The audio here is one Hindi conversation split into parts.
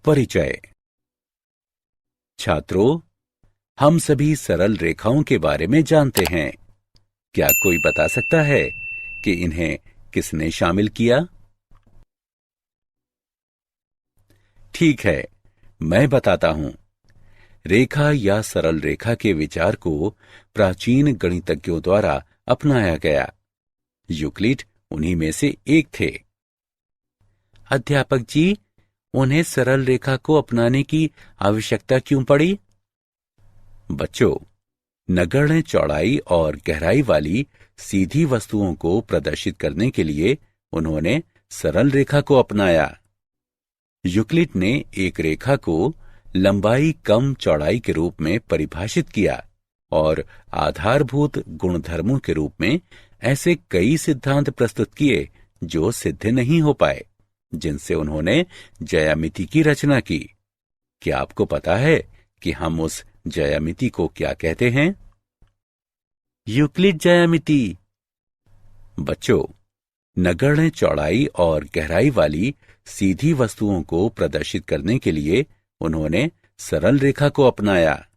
परिचय। छात्रों, हम सभी सरल रेखाओं के बारे में जानते हैं। क्या कोई बता सकता है कि इन्हें किसने शामिल किया? ठीक है, मैं बताता हूं। रेखा या सरल रेखा के विचार को प्राचीन गणितज्ञों द्वारा अपनाया गया। यूक्लिड उन्हीं में से एक थे। अध्यापक जी, उन्हें सरल रेखा को अपनाने की आवश्यकता क्यों पड़ी? बच्चों, नगण्य चौड़ाई और गहराई वाली सीधी वस्तुओं को प्रदर्शित करने के लिए उन्होंने सरल रेखा को अपनाया। यूक्लिड ने एक रेखा को लंबाई कम चौड़ाई के रूप में परिभाषित किया और आधारभूत गुणधर्मों के रूप में ऐसे कई सिद्धांत प्रस्तुत किए जो सिद्ध नहीं हो पाए, जिनसे उन्होंने ज्यामिति की रचना की। क्या आपको पता है कि हम उस ज्यामिति को क्या कहते हैं? यूक्लिड ज्यामिति। बच्चों, नगण्य चौड़ाई और गहराई वाली सीधी वस्तुओं को प्रदर्शित करने के लिए उन्होंने सरल रेखा को अपनाया।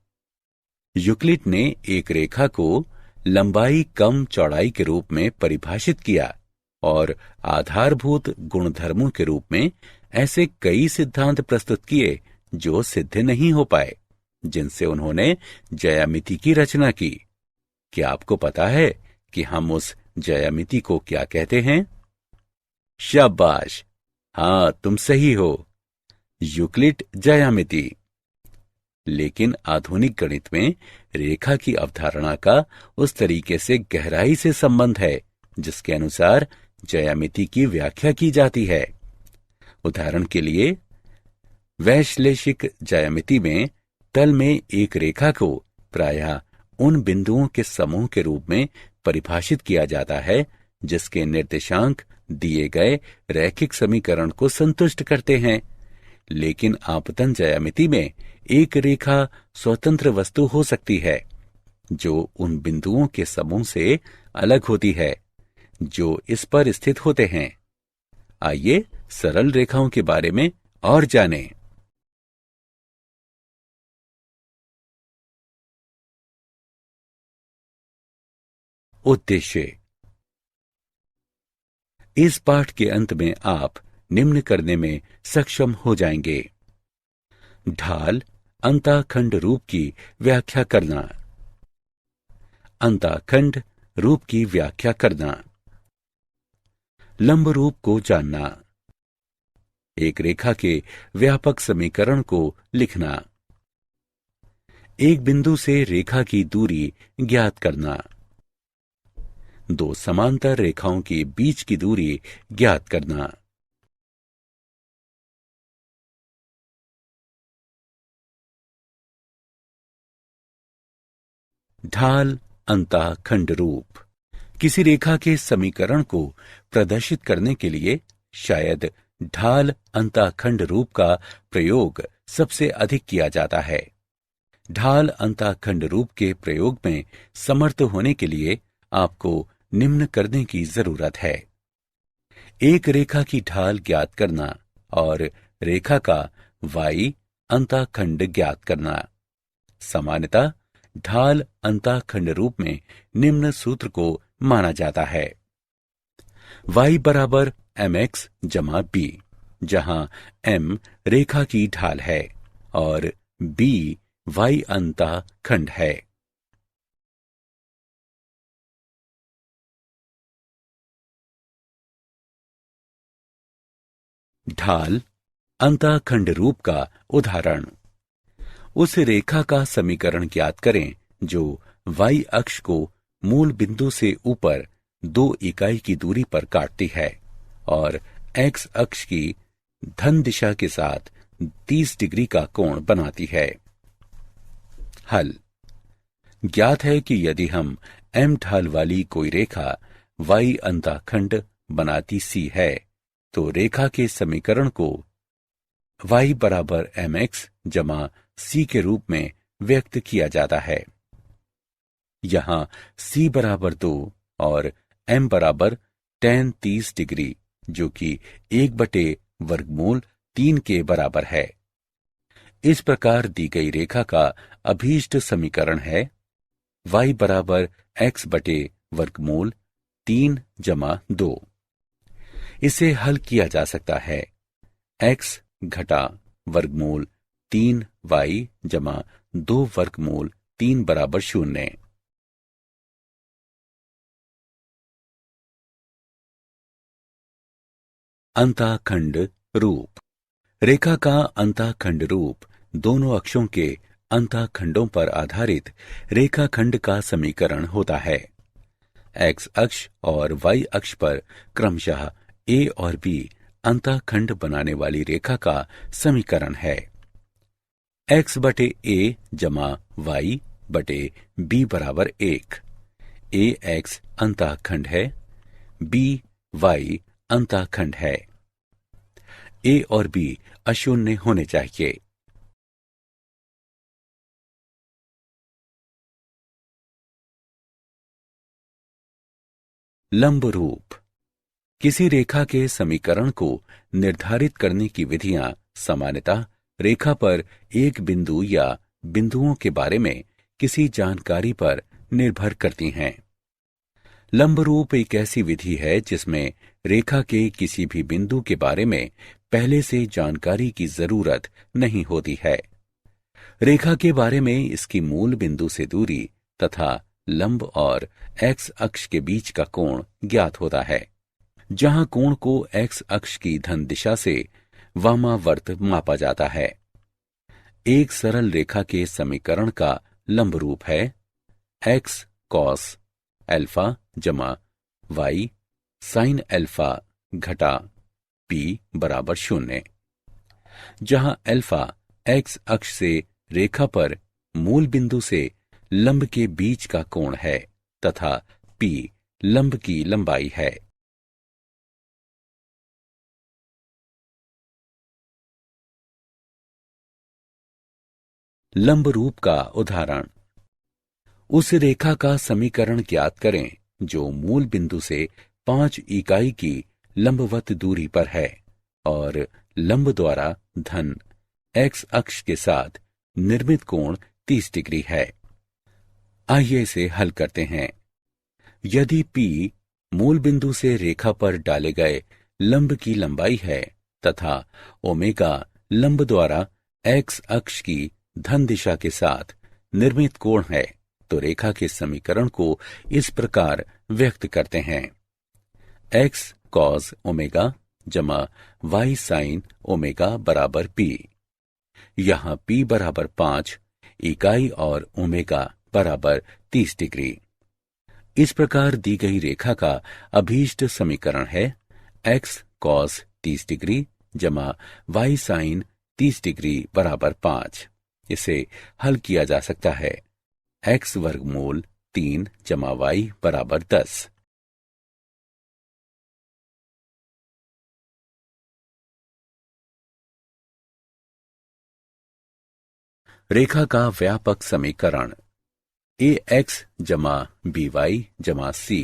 यूक्लिड ने एक रेखा को लंबाई कम चौड़ाई के रूप में परिभाषित किया और आधारभूत गुणधर्मों के रूप में ऐसे कई सिद्धांत प्रस्तुत किए जो सिद्ध नहीं हो पाए, जिनसे उन्होंने ज्यामिति की रचना की। क्या आपको पता है कि हम उस ज्यामिति को क्या कहते हैं? शाबाश, हाँ, तुम सही हो। यूक्लिड ज्यामिति। लेकिन आधुनिक गणित में रेखा की अवधारणा का उस तरीके से गहराई से संबंध है जिसके अनुसार ज्यामिति की व्याख्या की जाती है। उदाहरण के लिए, वैश्लेषिक ज्यामिति में तल में एक रेखा को प्रायः उन बिंदुओं के समूह के रूप में परिभाषित किया जाता है जिसके निर्देशांक दिए गए रैखिक समीकरण को संतुष्ट करते हैं। लेकिन आपतन ज्यामिति में एक रेखा स्वतंत्र वस्तु हो सकती है जो उन बिंदुओं के समूह से अलग होती है जो इस पर स्थित होते हैं। आइए सरल रेखाओं के बारे में और जानें। उद्देश्य। इस पाठ के अंत में आप निम्न करने में सक्षम हो जाएंगे। ढाल अंताखंड रूप की व्याख्या करना। अंताखंड रूप की व्याख्या करना। लंब रूप को जानना। एक रेखा के व्यापक समीकरण को लिखना। एक बिंदु से रेखा की दूरी ज्ञात करना। दो समांतर रेखाओं के बीच की दूरी ज्ञात करना। ढाल अंताखंड रूप। किसी रेखा के समीकरण को प्रदर्शित करने के लिए शायद ढाल अंताखंड रूप का प्रयोग सबसे अधिक किया जाता है। ढाल अंताखंड रूप के प्रयोग में समर्थ होने के लिए आपको निम्न करने की जरूरत है। एक रेखा की ढाल ज्ञात करना और रेखा का y अंताखंड ज्ञात करना। सामान्यतः ढाल अंताखंड रूप में निम्न सूत्र को माना जाता है। y बराबर mx जमा b, जहां m रेखा की ढाल है और b y अंताखंड है। ढाल अंताखंड रूप का उदाहरण। उस रेखा का समीकरण ज्ञात करें जो y अक्ष को मूल बिंदु से ऊपर 2 इकाई की दूरी पर काटती है और x अक्ष की धन दिशा के साथ 30 डिग्री का कोण बनाती है। हल। ज्ञात है कि यदि हम m ढाल वाली कोई रेखा y अंताखंड बनाती सी है तो रेखा के समीकरण को y बराबर mx जमा c के रूप में व्यक्त किया जाता है। यहाँ C बराबर 2 और M बराबर tan 30 डिग्री, जो कि 1/वर्गमूल 3 के बराबर है। इस प्रकार दी गई रेखा का अभीष्ट समीकरण है y बराबर x/वर्गमूल 3 जमा 2। इसे हल किया जा सकता है। x घटा वर्गमूल 3y जमा 2 वर्गमूल 3 बराबर 0। अंतःखंड रूप। रेखा का अंतःखंड रूप दोनों अक्षों के अंतःखंडों पर आधारित रेखाखंड का समीकरण होता है। x अक्ष और y अक्ष पर क्रमशः a और b अंतःखंड बनाने वाली रेखा का समीकरण है। x/a जमा y/b बराबर 1। ax अंतःखंड है, by अंतःखंड है। a और b अशून्य होने चाहिए। लंब रूप। किसी रेखा के समीकरण को निर्धारित करने की विधियां सामान्यतः रेखा पर एक बिंदु या बिंदुओं के बारे में किसी जानकारी पर निर्भर करती हैं। लंब रूप एक ऐसी विधि है जिसमें रेखा के किसी भी बिंदु के बारे में पहले से जानकारी की जरूरत नहीं होती है। रेखा के बारे में इसकी मूल बिंदु से दूरी तथा लंब और x अक्ष के बीच का कोण ज्ञात होता है, जहां कोण को x अक्ष की धन दिशा से वामावर्त मापा जाता है। एक सरल रेखा के समीकरण का लंब रूप है x cos अल्फा जमा y sin अल्फा घटा p बराबर 0, जहां अल्फा x अक्ष से रेखा पर मूल बिंदु से लंब के बीच का कोण है तथा p लंब की लंबाई है। लंब रूप का उदाहरण। उस रेखा का समीकरण ज्ञात करें जो मूल बिंदु से 5 इकाई की लंबवत दूरी पर है और लंब द्वारा धन x अक्ष के साथ निर्मित कोण 30 डिग्री है। आइए इसे हल करते हैं। यदि p मूल बिंदु से रेखा पर डाले गए लंब की लंबाई है तथा ओमेगा लंब द्वारा x अक्ष की धन दिशा के साथ निर्मित कोण है, तो रेखा के समीकरण को इस प्रकार व्यक्त करते हैं। x cos ओमेगा जमा y sin ओमेगा बराबर p। यहाँ p बराबर 5 इकाई और ओमेगा बराबर 30 डिग्री। इस प्रकार दी गई रेखा का अभीष्ट समीकरण है x cos 30 डिग्री जमा y sin 30 डिग्री बराबर 5। इसे हल किया जा सकता है। x वर्गमूल 3 जमा y बराबर 10। रेखा का व्यापक समीकरण ax जमा by जमा c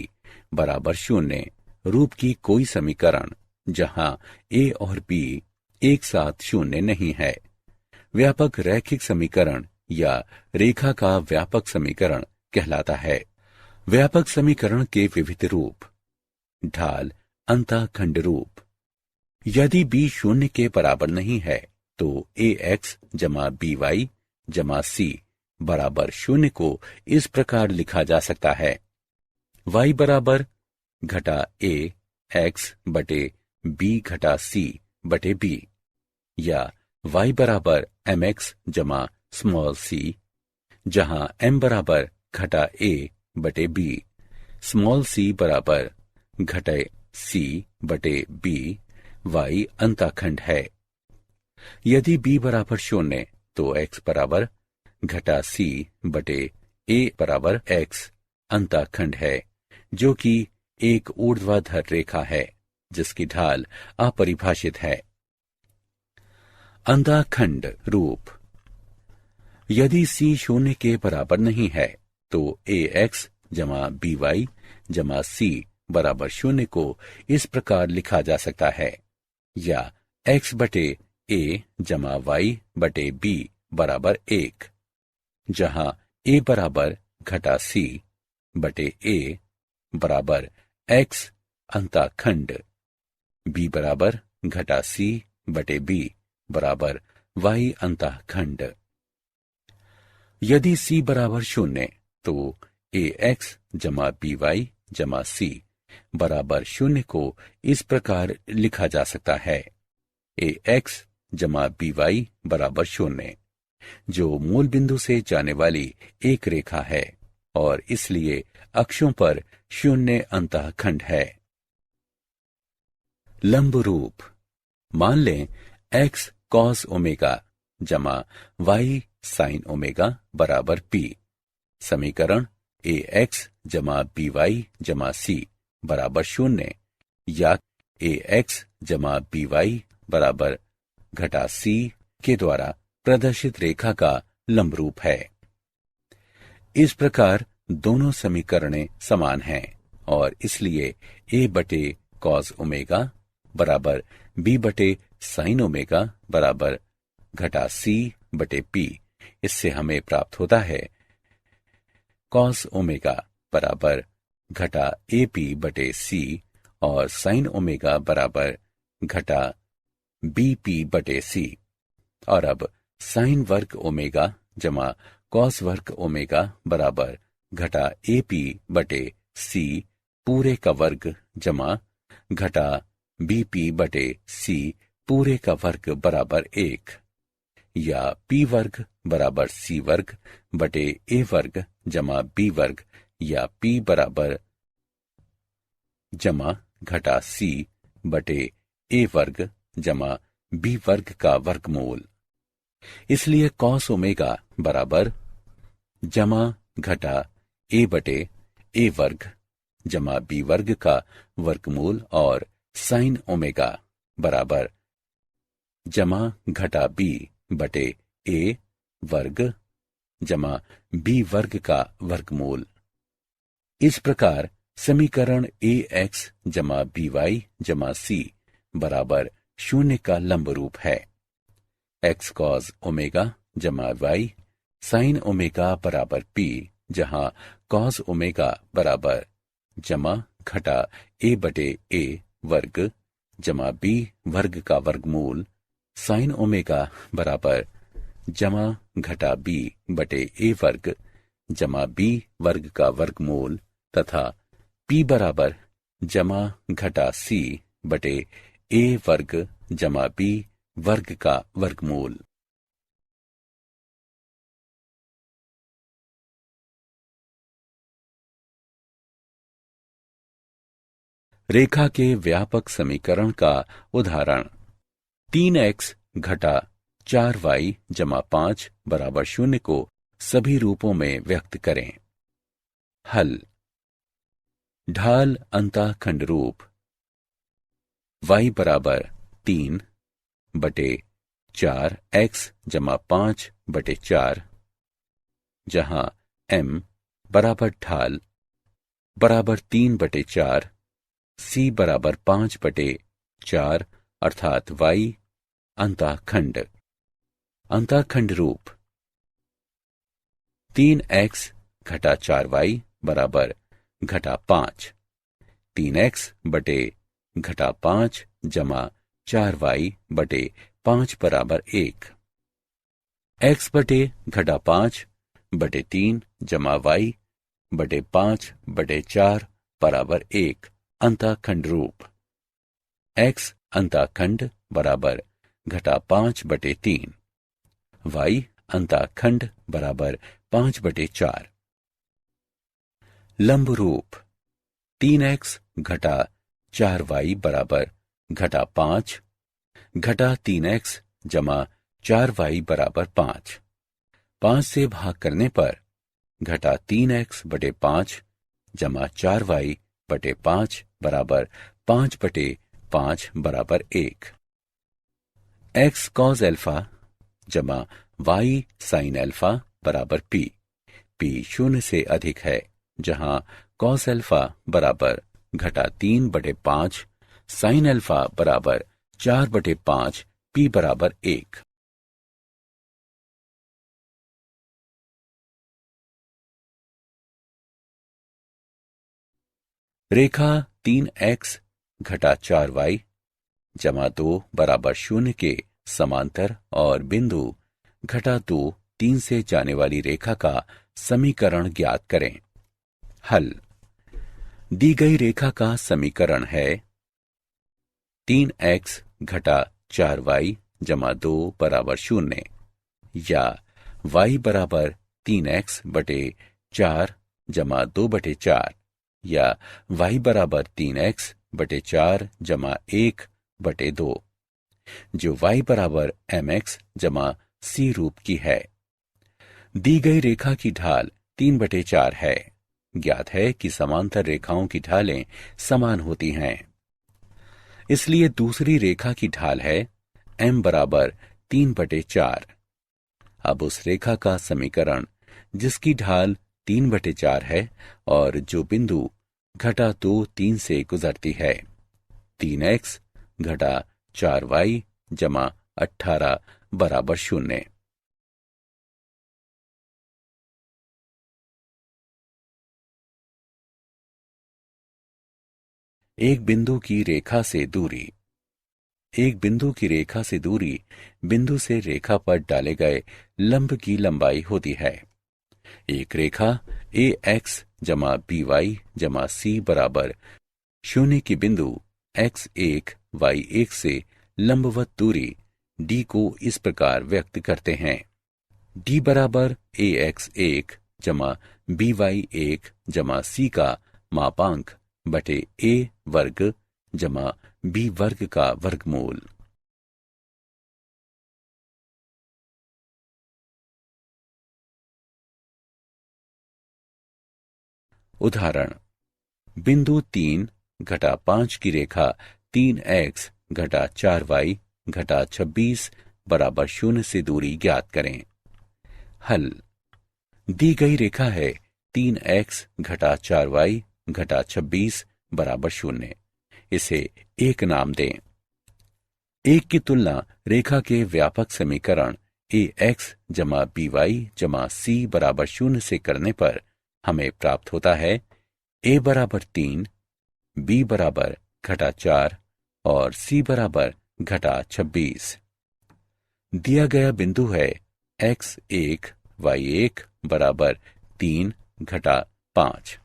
बराबर 0 रूप की कोई समीकरण जहां a और b एक साथ 0 नहीं है, व्यापक रैखिक समीकरण या रेखा का व्यापक समीकरण कहलाता है। व्यापक समीकरण के विविध रूप। ढाल अंतःखंड रूप। यदि b 0 के बराबर नहीं है तो ax जमा by जमा c बराबर 0 को इस प्रकार लिखा जा सकता है। y बराबर घटा a x बटे b घटा c बटे b, या y बराबर mx जमा स्मॉल c, जहां m बराबर घटा a बटे b, स्मॉल c बराबर घटे c बटे b, y अंतःखंड है। यदि b बराबर 0 तो x बराबर घटा c बटे a बराबर x अंतःखंड है, जो कि एक ऊर्ध्वाधर रेखा है जिसकी ढाल अपरिभाषित है। अंतःखंड रूप। यदि c 0 के बराबर नहीं है तो ए एक्स जमा बी वाई जमा सी बराबर 0 को इस प्रकार लिखा जा सकता है, या x बटे a जमा वाई बटे b बराबर 1, जहां a बराबर घटा c बटे a बराबर x अंताखंड, b बराबर घटा c बटे b बराबर y अंताखंड। यदि c बराबर 0 तो ax जमा by जमा c बराबर 0 को इस प्रकार लिखा जा सकता है, ax जमा by बराबर 0, जो मूल बिंदु से जाने वाली एक रेखा है और इसलिए अक्षों पर 0 अंतःखंड है। लंब रूप, मान लें x cos ओमेगा जमा y sin ओमेगा बराबर p। समीकरण ax जमा by जमा c बराबर 0 या ax जमा by बराबर घटा c के द्वारा प्रदर्शित रेखा का लंब रूप है। इस प्रकार दोनों समीकरणें समान हैं और इसलिए a बटे cos ओमेगा बराबर b बटे sin ओमेगा बराबर घटा c बटे p। इससे हमें प्राप्त होता है cos ओमेगा बराबर घटा ap बटे c और sin ओमेगा बराबर घटा bp बटे c। और अब sin वर्ग ओमेगा जमा cos वर्ग ओमेगा बराबर घटा ap बटे c पूरे का वर्ग जमा घटा bp बटे c पूरे का वर्ग बराबर 1, या p वर्ग बराबर c वर्ग बटे a वर्ग जमा b वर्ग, या p बराबर जमा घटा c बटे a वर्ग जमा b वर्ग का वर्गमूल। इसलिए cos ओमेगा बराबर जमा घटा a बटे a वर्ग जमा b वर्ग का वर्गमूल और sin ओमेगा बराबर जमा घटा b बटे a वर्ग जमा b वर्ग का वर्गमूल। इस प्रकार समीकरण ax जमा by जमा c बराबर 0 का लंब रूप है। x cos ओमेगा जमा y sin ओमेगा बराबर p, जहां cos ओमेगा बराबर जमा घटा a बटे a वर्ग जमा b वर्ग का वर्गमूल, sin ओमेगा बराबर जमा घटा b बटे a वर्ग जमा b वर्ग का वर्गमूल, तथा p बराबर जमा घटा c बटे a वर्ग जमा b वर्ग का वर्गमूल। रेखा के व्यापक समीकरण का उदाहरण 3x घटा 4y जमा 5 बराबर 0 को सभी रूपों में व्यक्त करें। हल, ढाल अंतःखंड रूप y बराबर 3 बटे 4x जमा 5 बटे 4, जहां m बराबर ढाल बराबर 3 बटे 4, c बराबर 5 बटे 4 अर्थात y अंतःखंड। अंतःखंड रूप 3x घटा 4y बराबर घटा 5, 3x बटे घटा 5 जमा 4y बटे 5 बराबर 1, x बटे घटा 5 बटे 3 जमा y बटे 5 बटे 4 बराबर 1 अंतःखंड रूप। x अंतःखंड बराबर घटा 5 बटे 3, y अंतःखंड बराबर 5 बटे 4। लंब रूप 3x घटा 4y बराबर घटा 5 घटा 3x जमा 4y बराबर 5, 5 से भाग करने पर घटा 3x बटे 5 जमा 4y बटे 5 बराबर 5 बटे 5 बराबर 1। x cos अल्फा जमा y sin अल्फा बराबर p, p शून्य से अधिक है, जहां cos अल्फा बराबर घटा 3/5, sin अल्फा बराबर 4/5, p बराबर 1। रेखा 3x घटा 4y जमा 2 बराबर 0 के समांतर और बिंदु घटा 2 3 से जाने वाली रेखा का समीकरण ज्ञात करें। हल। दी गई रेखा का समीकरण है 3x घटा 4y जमा 2 बराबर 0 या y बराबर 3x बटे 4 जमा 2/4 या y बराबर 3x बटे 4 जमा 1/2, जो y बराबर mx जमा c रूप की है। दी गई रेखा की ढाल 3/4 है। ज्ञात है कि समांतर रेखाओं की ढालें समान होती हैं, इसलिए दूसरी रेखा की ढाल है m बराबर 3/4। अब उस रेखा का समीकरण जिसकी ढाल 3/4 है और जो बिंदु घटा 2 3 से गुजरती है, 3x घटा 4y जमा 18 बराबर 0। एक बिंदु की रेखा से दूरी। एक बिंदु की रेखा से दूरी बिंदु से रेखा पर डाले गए लंब की लंबाई होती है। एक रेखा ax जमा by जमा c बराबर 0 की बिंदु x1 y1 से लंबवत दूरी d को इस प्रकार व्यक्त करते हैं। d बराबर ax1 जमा by1 जमा c का मापांक बटे a वर्ग जमा b वर्ग का वर्गमूल। उदाहरण। बिंदु 3 घटा 5 की रेखा 3x घटा 4y घटा 26 बराबर 0 से दूरी ज्ञात करें। हल। दी गई रेखा है 3x घटा 4y घटा 26 बराबर 0। इसे 1 नाम दें। 1 की तुलना रेखा के व्यापक समीकरण ax जमा by जमा c बराबर 0 से करने पर हमें प्राप्त होता है a बराबर 3, b बराबर घटा 4 और c बराबर घटा 26। दिया गया बिंदु है x1 y1 बराबर 3 घटा 5।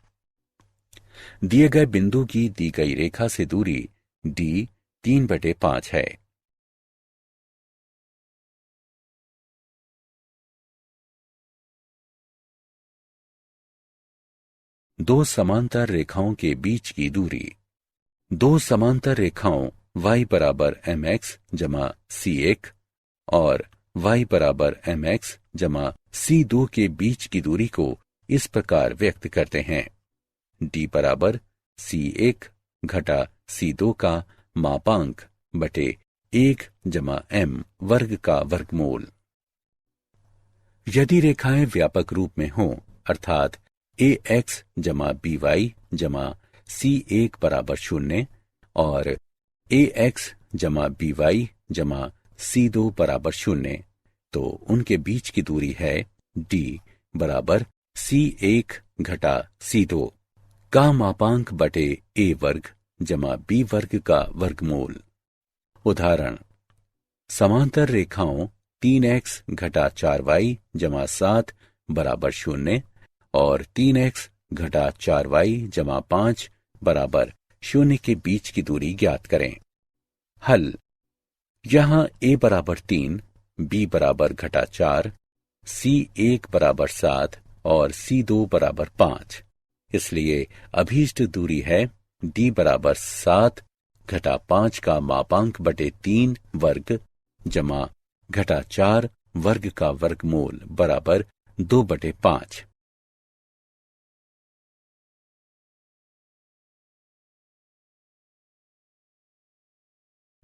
दिए गए बिंदु की दी गई रेखा से दूरी d 3/5 है। दो समांतर रेखाओं के बीच की दूरी। दो समांतर रेखाओं y बराबर mx जमा c1 और y बराबर mx जमा c2 के बीच की दूरी को इस प्रकार व्यक्त करते हैं। d बराबर c1 घटा c2 का मापांक बटे 1 जमा m वर्ग का वर्गमूल। यदि रेखाएं व्यापक रूप में हों, अर्थात ax जमा by जमा c1 बराबर 0 और ax जमा by जमा c2 बराबर 0, तो उनके बीच की दूरी है d बराबर c1 घटा c2 का मापांक बटे a वर्ग जमा b वर्ग का वर्गमूल। उदाहरण। समांतर रेखाओं 3x घटा 4y जमा 7 बराबर 0 और 3x घटा 4y जमा 5 बराबर 0 के बीच की दूरी ज्ञात करें। हल। यहां a बराबर 3, b बराबर घटा 4, c1 बराबर 7 और c2 बराबर 5, इसलिए अभीष्ट दूरी है d बराबर 7 घटा 5 का मापांक बटे 3 वर्ग जमा घटा 4 वर्ग का वर्गमूल बराबर 2/5।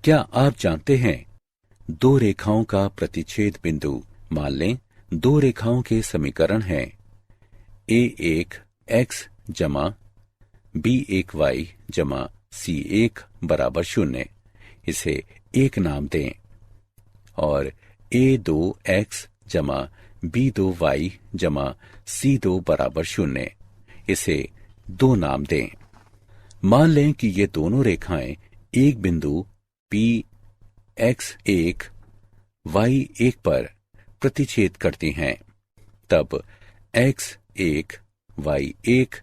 क्या आप जानते हैं दो रेखाओं का प्रतिच्छेद बिंदु। मान लें दो रेखाओं के समीकरण हैं a1 x जमा b1 y जमा c1 बराबर 0, इसे 1 नाम दें। और a2 x जमा b2 y जमा c2 बराबर 0, इसे 2 नाम दें। मान लें कि ये दोनों रेखाएं एक बिंदु P x1 y1 पर प्रतिच्छेद करती हैं। तब x1 y1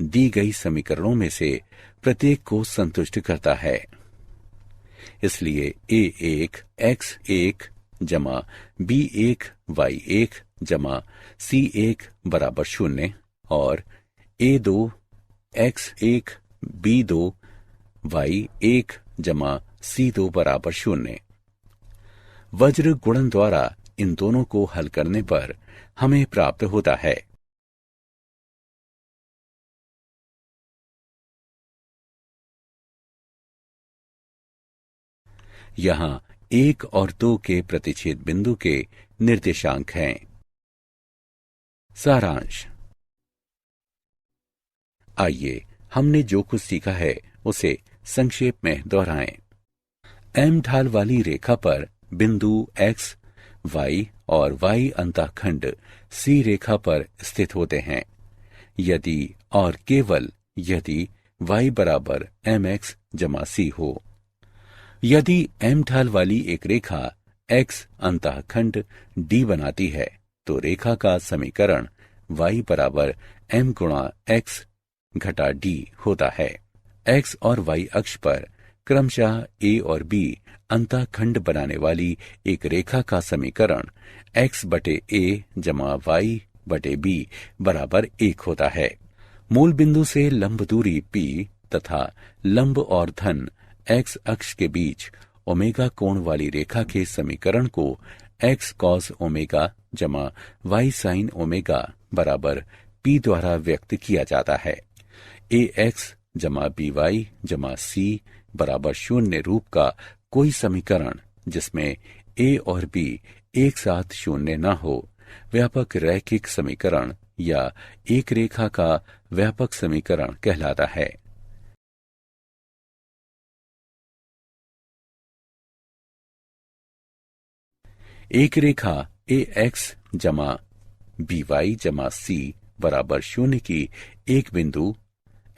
दी गई समीकरणों में से प्रत्येक को संतुष्ट करता है। इसलिए a1 x1 जमा b1 y1 जमा c1 बराबर 0 और a2 x1 b2 y1 जमा c2 बराबर 0। वज्र गुणन द्वारा इन दोनों को हल करने पर हमें प्राप्त होता है। यहां 1 और 2 के प्रतिच्छेद बिंदु के निर्देशांक हैं। सारांश। आइए हमने जो कुछ सीखा है उसे संक्षेप में दोहराएं। एम ढाल वाली रेखा पर बिंदु x, y और y अंतःखंड C रेखा पर स्थित होते हैं। यदि और केवल यदि y बराबर mx जमा c हो। यदि m ढाल वाली एक रेखा x अंतःखंड D बनाती है तो रेखा का समीकरण y बराबर m गुणा x घटा d होता है। x और y अक्ष पर क्रमशः a और b अंतःखंड बनाने वाली एक रेखा का समीकरण x बटे a जमा y बटे b बराबर 1 होता है। मूल बिंदु से लंब दूरी p तथा लंब और धन x अक्ष के बीच ओमेगा कोण वाली रेखा के समीकरण को x cos ओमेगा जमा y sin ओमेगा बराबर p द्वारा व्यक्त किया जाता है। ax जमा by जमा c बराबर 0 रूप का कोई समीकरण जिसमें a और b एक साथ 0 न हो व्यापक रैखिक समीकरण या एक रेखा का व्यापक समीकरण कहलाता है। एक रेखा ax जमा by जमा c बराबर 0 की एक बिंदु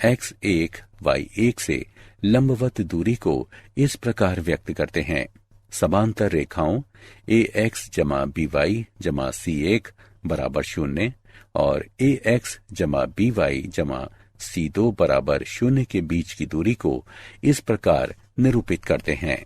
x1 y1 से लंबवत दूरी को इस प्रकार व्यक्त करते हैं। समांतर रेखाओं ax जमा by जमा c1 बराबर 0 और ax जमा by जमा c2 बराबर 0 के बीच की दूरी को इस प्रकार निरूपित करते हैं।